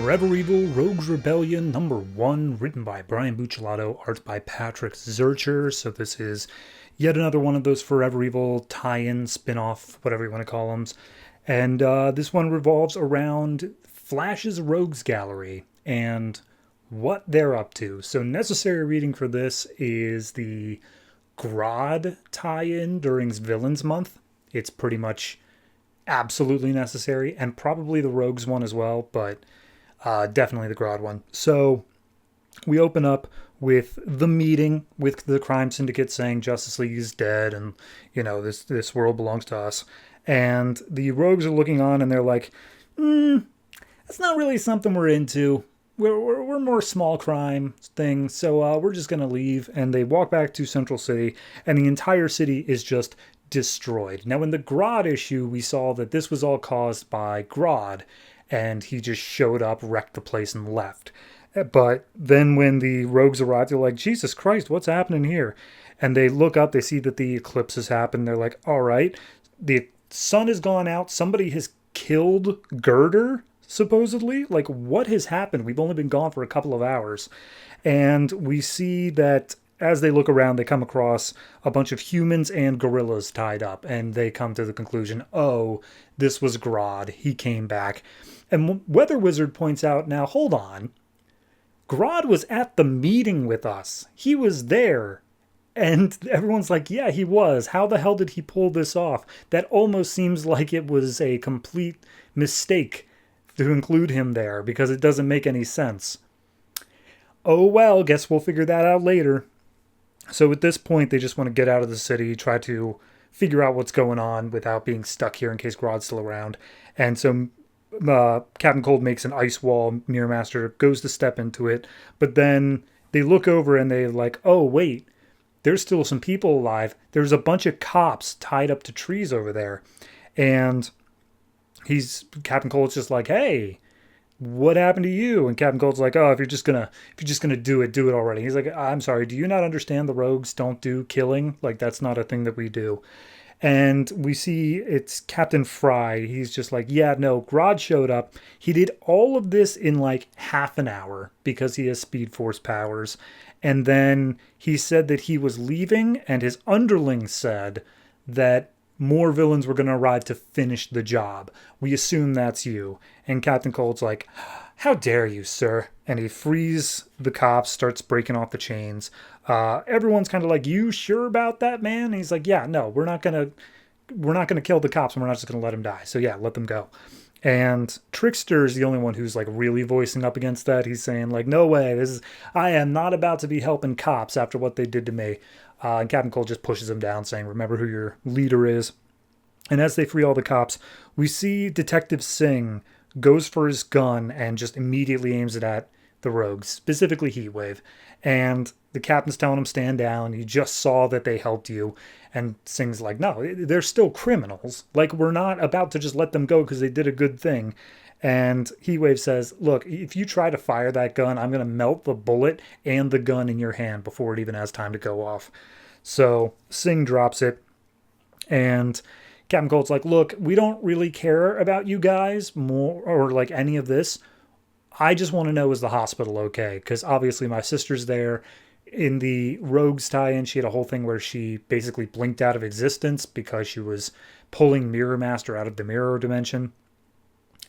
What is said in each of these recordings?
Forever Evil Rogues Rebellion #1, written by Brian Buccellato, art by Patrick Zurcher. So this is yet another one of those Forever Evil tie-in, spin-off, whatever you want to call them. And this one revolves around Flash's Rogues Gallery and what they're up to. So necessary reading for this is the Grodd tie-in during Villains Month. It's pretty much absolutely necessary, and probably the Rogues one as well, but definitely the Grodd one. So we open up with the meeting with the crime syndicate saying Justice League is dead and, you know, this world belongs to us. And the Rogues are looking on and they're like, that's not really something we're into. We're more small crime thing, so we're just going to leave. And they walk back to Central City, and the entire city is just destroyed. Now, in the Grodd issue, we saw that this was all caused by Grodd, and he just showed up, wrecked the place, and left. But then when the Rogues arrive, they're like, Jesus Christ, what's happening here? And they look up, they see that the eclipse has happened. They're like, all right, the sun has gone out. Somebody has killed Girder, supposedly. Like, what has happened? We've only been gone for a couple of hours. And we see that as they look around, they come across a bunch of humans and gorillas tied up, and they come to the conclusion, oh, this was Grodd. He came back. And Weather Wizard points out, now, hold on. Grodd was at the meeting with us. He was there. And everyone's like, yeah, he was. How the hell did he pull this off? That almost seems like it was a complete mistake to include him there, because it doesn't make any sense. Oh, well, guess we'll figure that out later. So at this point, they just want to get out of the city, try to figure out what's going on without being stuck here in case Grodd's still around. And so Captain Cold makes an ice wall. Mirror Master goes to step into it. But then they look over and they're like, oh, wait, there's still some people alive. There's a bunch of cops tied up to trees over there. And Captain Cold's just like, hey, what happened to you? And Captain Cold's like, oh, if you're just gonna do it already. He's like, I'm sorry, do you not understand the Rogues don't do killing? Like, that's not a thing that we do. And we see it's Captain Fry. He's just like, yeah, no, Grodd showed up. He did all of this in like half an hour because he has Speed Force powers. And then he said that he was leaving, and his underlings said that more villains were going to arrive to finish the job. We assume that's you. And Captain Cold's like, how dare you, sir? And he frees the cops, starts breaking off the chains. Everyone's kind of like, you sure about that, man? And he's like, yeah, no, we're not going to kill the cops, and we're not just going to let them die. So yeah, let them go. And Trickster is the only one who's like really voicing up against that. He's saying like, no way, I am not about to be helping cops after what they did to me. And Captain Cold just pushes him down, saying, remember who your leader is. And as they free all the cops, we see Detective Singh goes for his gun and just immediately aims it at the Rogues, specifically Heatwave. And the captain's telling him, stand down. You just saw that they helped you. And Singh's like, no, they're still criminals. Like, we're not about to just let them go because they did a good thing. And Heatwave says, look, if you try to fire that gun, I'm going to melt the bullet and the gun in your hand before it even has time to go off. So Singh drops it. And Captain Cold's like, look, we don't really care about you guys more, or like any of this. I just want to know, is the hospital okay? Because obviously my sister's there. In the Rogues tie-in, she had a whole thing where she basically blinked out of existence because she was pulling Mirror Master out of the mirror dimension.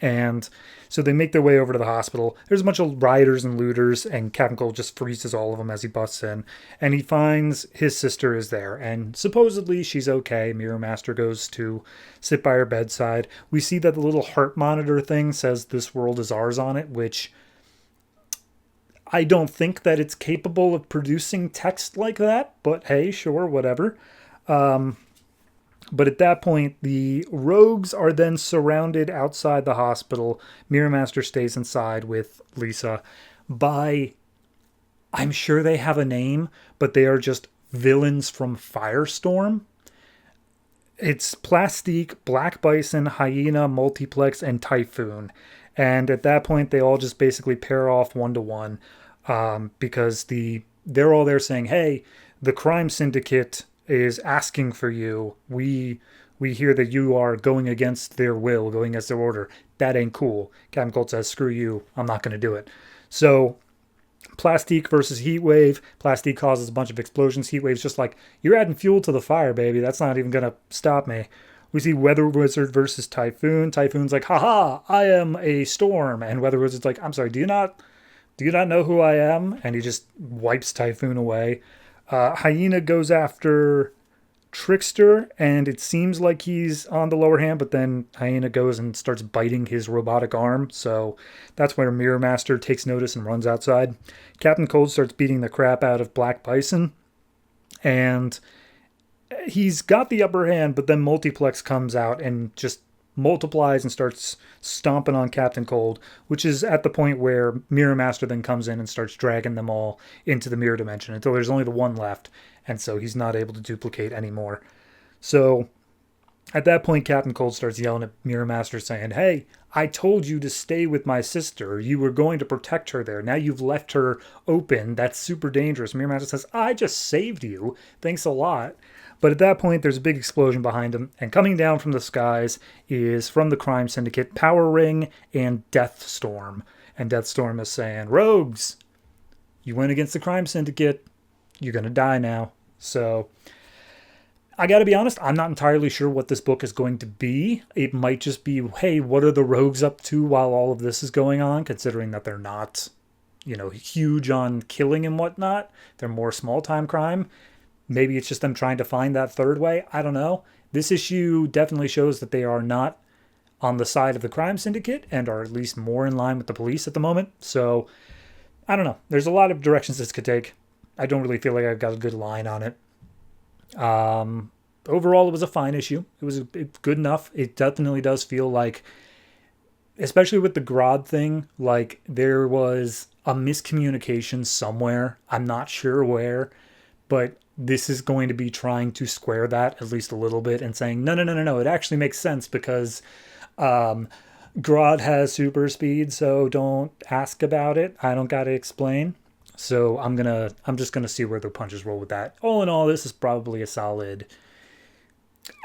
And so they make their way over to the hospital. There's a bunch of rioters and looters, and Captain Cold just freezes all of them as he busts in. And he finds his sister is there, and supposedly she's okay. Mirror Master goes to sit by her bedside. We see that the little heart monitor thing says this world is ours on it, which I don't think that it's capable of producing text like that, but hey, sure, whatever. But at that point, the Rogues are then surrounded outside the hospital. Mirror Master stays inside with Lisa by, I'm sure they have a name, but they are just villains from Firestorm. It's Plastique, Black Bison, Hyena, Multiplex, and Typhoon. And at that point, they all just basically pair off one-to-one because they're all there saying, hey, the crime syndicate is asking for you. We hear that you are going against their will, going against their order. That ain't cool. Captain Cold says, screw you. I'm not going to do it. So Plastique versus Heatwave. Plastique causes a bunch of explosions. Heatwave's just like, you're adding fuel to the fire, baby. That's not even going to stop me. We see Weather Wizard versus Typhoon. Typhoon's like, haha, I am a storm. And Weather Wizard's like, I'm sorry, do you not know who I am? And he just wipes Typhoon away. Hyena goes after Trickster, and it seems like he's on the lower hand, but then Hyena goes and starts biting his robotic arm, so that's where Mirror Master takes notice and runs outside. Captain Cold starts beating the crap out of Black Bison, and he's got the upper hand, but then Multiplex comes out and just multiplies and starts stomping on Captain Cold, which is at the point where Mirror Master then comes in and starts dragging them all into the mirror dimension until there's only the one left, and so he's not able to duplicate anymore. So at that point, Captain Cold starts yelling at Mirror Master saying, hey, I told you to stay with my sister. You were going to protect her there. Now you've left her open. That's super dangerous. Mirror Master says, I just saved you. Thanks a lot. But at that point, there's a big explosion behind him, and coming down from the skies is, from the crime syndicate, Power Ring and Deathstorm. And Deathstorm is saying, rogues, you went against the crime syndicate. You're going to die now. So I got to be honest, I'm not entirely sure what this book is going to be. It might just be, hey, what are the rogues up to while all of this is going on, considering that they're not, huge on killing and whatnot. They're more small-time crime. Maybe it's just them trying to find that third way. I don't know. This issue definitely shows that they are not on the side of the crime syndicate and are at least more in line with the police at the moment. So, I don't know. There's a lot of directions this could take. I don't really feel like I've got a good line on it. Overall, it was a fine issue. It was good enough. It definitely does feel like, especially with the Grodd thing, like there was a miscommunication somewhere. I'm not sure where, but this is going to be trying to square that at least a little bit and saying, no. It actually makes sense because Grodd has super speed, so don't ask about it. I don't got to explain. So I'm just gonna see where the punches roll with that. All in all, this is probably a solid,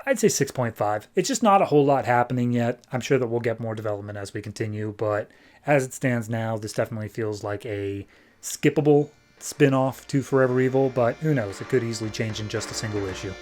I'd say 6.5. It's just not a whole lot happening yet. I'm sure that we'll get more development as we continue, but as it stands now, this definitely feels like a skippable spin-off to Forever Evil, but who knows, it could easily change in just a single issue.